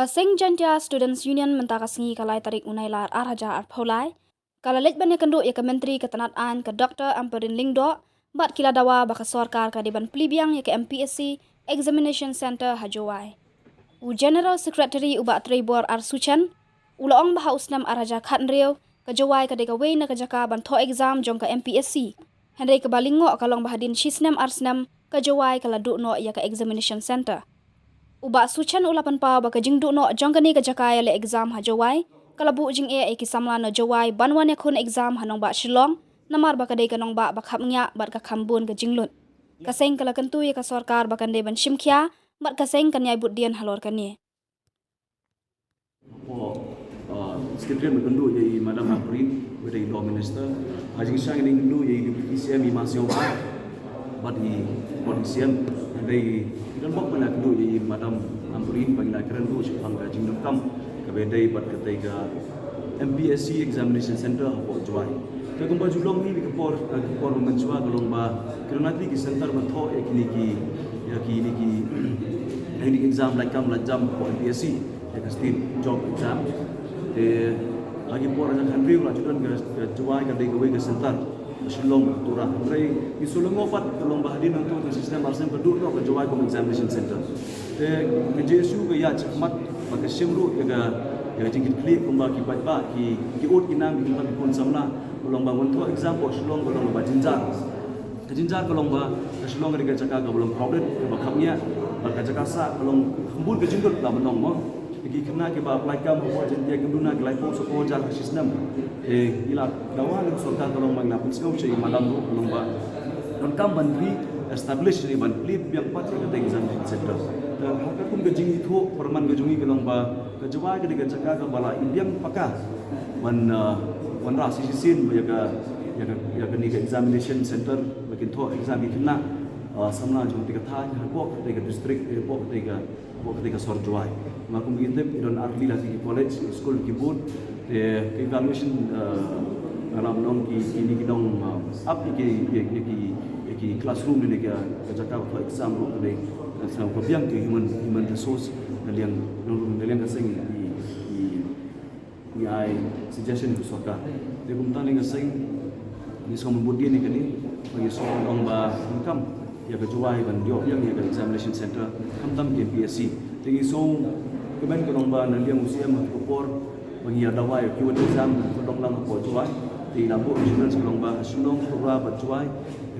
Kasing Jantia Students Union mentakasngi kalai tarik unailar arhaja arphaulai. Kalalej banyak kenduk ya ke Menteri Ketenataan ke Dr. Amperin Lingdo, bat kila dawa baka sorkar ka deban pelibiang ya ke MPSC Examination Center Hajowai. General Secretary Uba Trebor Arsuchan, ulaong baha usnam arhaja khatnreo, ke Jawai ka deka wei na ke jaka banto exam jong ke MPSC. Hendai ke balingo kalong bahadin shisnam arsnam ke Jawai kala dukno ya ke Examination Center. Uba sucan ulapan pa baka jing no jongkani ka jakaya le exam ha Jawai kalabu jing e kisamla no Jawai banwan ya kun exam hanong ba Shillong namar baka dei kanong ba bakhap ngya bat ka khambun ka jinglut kaseng kala kentu ya ka sarkar bakan de ban shimkhya bat kaseng kan yai buddian halor kani Sekretariat mengendu yai Madam Amperin dari Law Minister hajing sang ini mengendu yai Deputy CM Masih bat di polisian dari dan bok mana kendu yai Madam Amperin bagi nak keren tu sepang gajing dokam kebedai bat ketiga MPSC Examination Center Hapok Jawai. Kegumpa julong ni kepor menjua kalau kerana nanti ki center mentho kini exam like kam lajam Hapok MPSC ya kastin job exam lagi por aja country lah judan ke Jawai ke degawe ke center Shillong turah rai isulong ofat kalau bahadin untuk sistem arsem kedua ke Jawai ke examination center ke JSU ke ya cemat pakai simru ya jingkit klik kumba ki ba ki ot kinam ki tam kun samla kalau bangun tu exam po Shillong kalau jinjar ke jinjar kalau Shillong ke jaka ke belum problem ke bakhamnya ke jaka sa kalau hembul ke jingkut lah menong mo lagi kena ke ba apply kam ho jentia kenduna ke lai po so ko jar sistem ila dawa ng sorkar kalau magna pinsau cai malam ro kalau ba don kam bandri establish ni ban plip yang pat ke exam center dan haka pun gejing itu perman gejungi kalau ba ke jawa ke dengan jaka ke bala indiang pakah man ra sisin ya ke ni examination center makin tho exam itna samna jung tiga thai pok tiga district pok tiga sorjwai makum intip don arli lagi college school kibun evaluation alam nong ki ini kidong up ki classroom ni ke jaka for exam ro le sa ko biang ke human resource yang kasing ni ai suggestion ku soka de kum tani ngasing ni so membudi ni kani bagi so ong ba income ya ke Jawai ban dio yang ya ke examination center tam ke MPSC tingi so kemen ke lomba nan dia museum hat kopor bagi ada wai ki wad exam kodong lang ko Jawai di lampu insurance lomba Shillong tura bat Jawai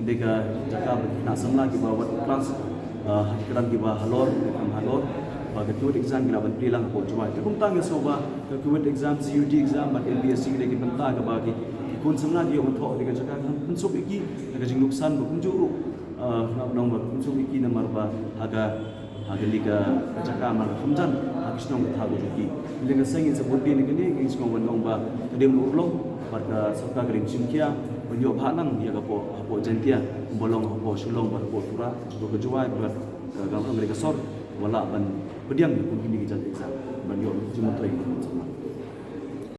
ndeka jaka na samla ki bawat class hakran ki ba halor kam halor bagi tuat exam bila ban prilang ko Jawai kum tang so ba ke tuat exam CUT exam bat MPSC de ki benta ka bagi kun samla ki on tho de jaka kan so iki de jing nuksan bu kunjuru nong kunsu iki namar ba aga liga jaka mar khumjan agisnong thagu juki liga sengi sebudi ni kini ngisong nong ba tadi mulong barka sabka kering simkia banyo phanang ya hapo jentia bolong hapo Shillong ba hapo tura ko Jawai ba ga Amerika sor wala ban pediang ku kini ki exam banyo jumutoi